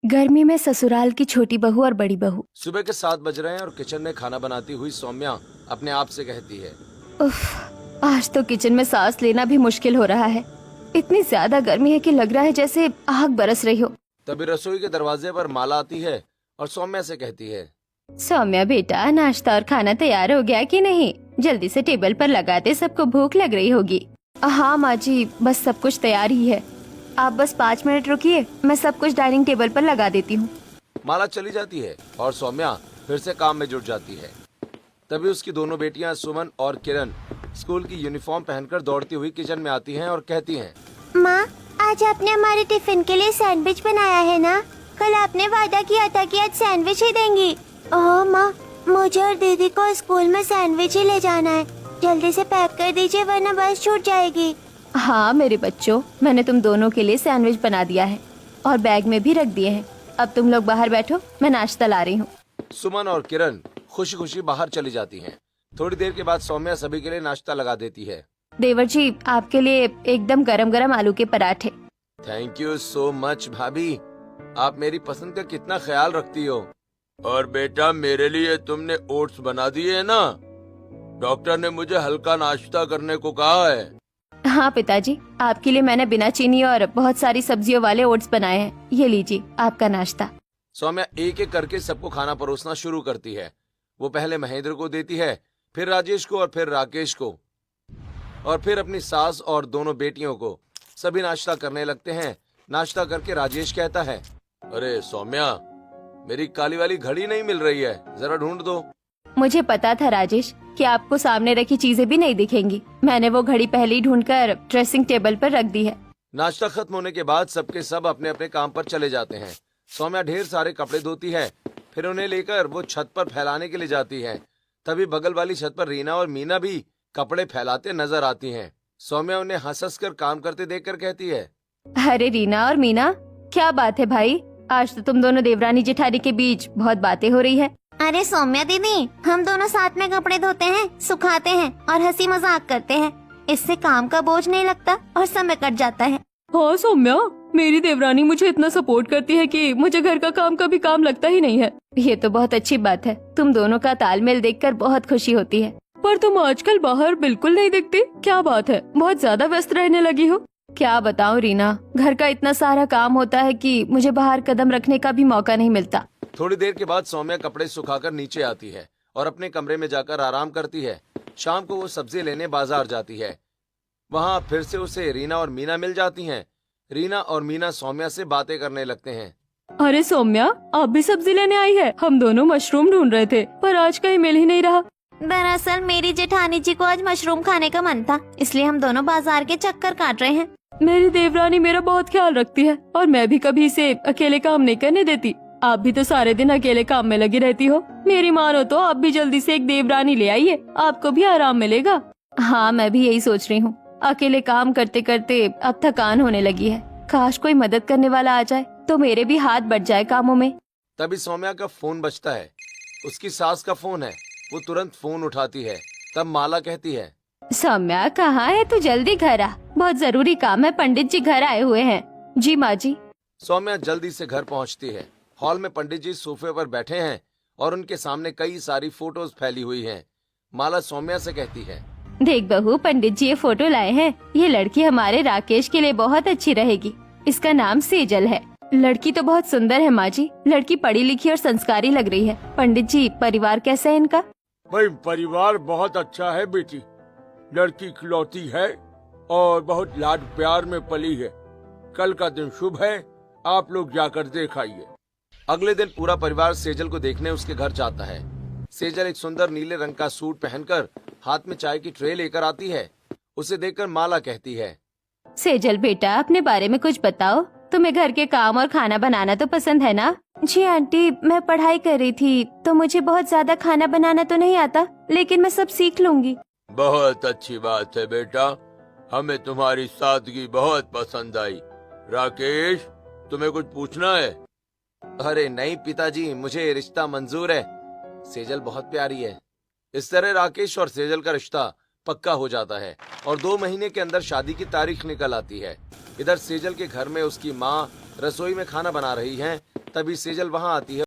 गर्मी में ससुराल की छोटी बहू और बड़ी बहू। सुबह के 7 बज रहे हैं और किचन में खाना बनाती हुई सौम्या अपने आप से कहती है, उफ, आज तो किचन में सांस लेना भी मुश्किल हो रहा है। इतनी ज्यादा गर्मी है कि लग रहा है जैसे आग बरस रही हो। तभी रसोई के दरवाजे पर माला आती है और सौम्या से कहती है, सौम्या बेटा, नाश्ता और खाना तैयार हो गया कि नहीं? जल्दी से टेबल पर लगा दे, सबको भूख लग रही होगी। हाँ माँ जी, बस सब कुछ तैयार ही है। आप बस 5 मिनट रुकिए, मैं सब कुछ डाइनिंग टेबल पर लगा देती हूँ। माला चली जाती है और सौम्या फिर से काम में जुट जाती है। तभी उसकी दोनों बेटियां सुमन और किरण स्कूल की यूनिफॉर्म पहनकर दौड़ती हुई किचन में आती हैं और कहती हैं, माँ, आज आपने हमारे टिफिन के लिए सैंडविच बनाया है ना? कल आपने वादा किया था कि आज सैंडविच ही देंगी। ओह माँ, मुझे और दीदी को स्कूल में सैंडविच ही ले जाना है। जल्दी से पैक कर दीजिए वरना बस छूट जाएगी। हाँ मेरे बच्चों, मैंने तुम दोनों के लिए सैंडविच बना दिया है और बैग में भी रख दिए हैं। अब तुम लोग बाहर बैठो, मैं नाश्ता ला रही हूँ। सुमन और किरण खुशी खुशी बाहर चली जाती हैं। थोड़ी देर के बाद सौम्या सभी के लिए नाश्ता लगा देती है। देवर जी, आपके लिए एकदम गरम गरम आलू के पराठे। थैंक यू सो मच भाभी, आप मेरी पसंद का कितना ख्याल रखती हो। और बेटा, मेरे लिए तुमने ओट्स बना दिए है ना? डॉक्टर ने मुझे हल्का नाश्ता करने को कहा है। हाँ पिताजी, आपके लिए मैंने बिना चीनी और बहुत सारी सब्जियों वाले ओट्स बनाए हैं। ये लीजिए आपका नाश्ता। सौम्या एक एक करके सबको खाना परोसना शुरू करती है। वो पहले महेंद्र को देती है, फिर राजेश को और फिर राकेश को और फिर अपनी सास और दोनों बेटियों को। सभी नाश्ता करने लगते हैं। नाश्ता करके राजेश कहता है, अरे सौम्या, मेरी काली वाली घड़ी नहीं मिल रही है, जरा ढूंढ दो। मुझे पता था राजेश कि आपको सामने रखी चीजें भी नहीं दिखेंगी। मैंने वो घड़ी पहले ही ढूंढकर ड्रेसिंग टेबल पर रख दी है। नाश्ता खत्म होने के बाद सबके सब अपने अपने काम पर चले जाते हैं। सौम्या ढेर सारे कपड़े धोती है, फिर उन्हें लेकर वो छत पर फैलाने के लिए जाती है। तभी बगल वाली छत पर रीना और मीना भी कपड़े फैलाते नजर आती हैं। सौम्या उन्हें हंस कर काम करते देखकर कहती है, अरे रीना और मीना, क्या बात है भाई? आज तो तुम दोनों देवरानी जेठानी के बीच बहुत बातें हो रही है। अरे सौम्या दीदी, हम दोनों साथ में कपड़े धोते हैं, सुखाते हैं और हंसी मजाक करते हैं। इससे काम का बोझ नहीं लगता और समय कट जाता है। हाँ सौम्या, मेरी देवरानी मुझे इतना सपोर्ट करती है कि मुझे घर का काम कभी काम लगता ही नहीं है। ये तो बहुत अच्छी बात है। तुम दोनों का तालमेल देखकर बहुत खुशी होती है। पर तुम आजकल बाहर बिल्कुल नहीं दिखती, क्या बात है? बहुत ज्यादा व्यस्त रहने लगी हो। क्या बताऊं रीना, घर का इतना सारा काम होता है कि मुझे बाहर कदम रखने का भी मौका नहीं मिलता। थोड़ी देर के बाद सौम्या कपड़े सुखाकर नीचे आती है और अपने कमरे में जाकर आराम करती है। शाम को वो सब्जी लेने बाजार जाती है। वहाँ फिर से उसे रीना और मीना मिल जाती हैं। रीना और मीना सौम्या से बातें करने लगते हैं। अरे सौम्या, आप भी सब्जी लेने आई है? हम दोनों मशरूम ढूंढ रहे थे पर आज कहीं मिल ही नहीं रहा। दरअसल मेरी जेठानी जी को आज मशरूम खाने का मन था, इसलिए हम दोनों बाजार के चक्कर काट रहे हैं। मेरी देवरानी मेरा बहुत ख्याल रखती है और मैं भी कभी इसे अकेले काम नहीं करने देती। आप भी तो सारे दिन अकेले काम में लगी रहती हो। मेरी मानो तो आप भी जल्दी से एक देवरानी ले आइए, आपको भी आराम मिलेगा। हाँ, मैं भी यही सोच रही हूँ। अकेले काम करते करते अब थकान होने लगी है। काश कोई मदद करने वाला आ जाए तो मेरे भी हाथ बढ़ जाए कामों में। तभी सौम्या का फोन बजता है। उसकी सास का फोन है। वो तुरंत फोन उठाती है। तब माला कहती है, सौम्या कहाँ है? तू जल्दी घर आ, बहुत जरूरी काम है। पंडित जी घर आए हुए हैं। जी माँ जी। सौम्या जल्दी से घर पहुँचती है। हॉल में पंडित जी सोफे पर बैठे हैं और उनके सामने कई सारी फोटोज फैली हुई हैं। माला सौम्या से कहती है, देख बहू, पंडित जी ये फोटो लाए हैं। ये लड़की हमारे राकेश के लिए बहुत अच्छी रहेगी। इसका नाम सेजल है। लड़की तो बहुत सुंदर है माँ जी। लड़की पढ़ी लिखी और संस्कारी लग रही है। पंडित जी, परिवार कैसा है इनका? भाई, परिवार बहुत अच्छा है बेटी। लड़की इकलौती है और बहुत लाड प्यार में पली है। कल का दिन शुभ है, आप लोग जाकर देख आइए। अगले दिन पूरा परिवार सेजल को देखने उसके घर जाता है। सेजल एक सुंदर नीले रंग का सूट पहनकर हाथ में चाय की ट्रे लेकर आती है। उसे देखकर माला कहती है, सेजल बेटा, अपने बारे में कुछ बताओ। तुम्हें घर के काम और खाना बनाना तो पसंद है ना? जी आंटी, मैं पढ़ाई कर रही थी तो मुझे बहुत ज्यादा खाना बनाना तो नहीं आता, लेकिन मैं सब सीख लूंगी। बहुत अच्छी बात है बेटा, हमें तुम्हारी सादगी बहुत पसंद आई। राकेश, तुम्हें कुछ पूछना है? अरे नहीं पिताजी, मुझे रिश्ता मंजूर है। सेजल बहुत प्यारी है। इस तरह राकेश और सेजल का रिश्ता पक्का हो जाता है और 2 महीने के अंदर शादी की तारीख निकल आती है। इधर सेजल के घर में उसकी माँ रसोई में खाना बना रही हैं, तभी सेजल वहां आती है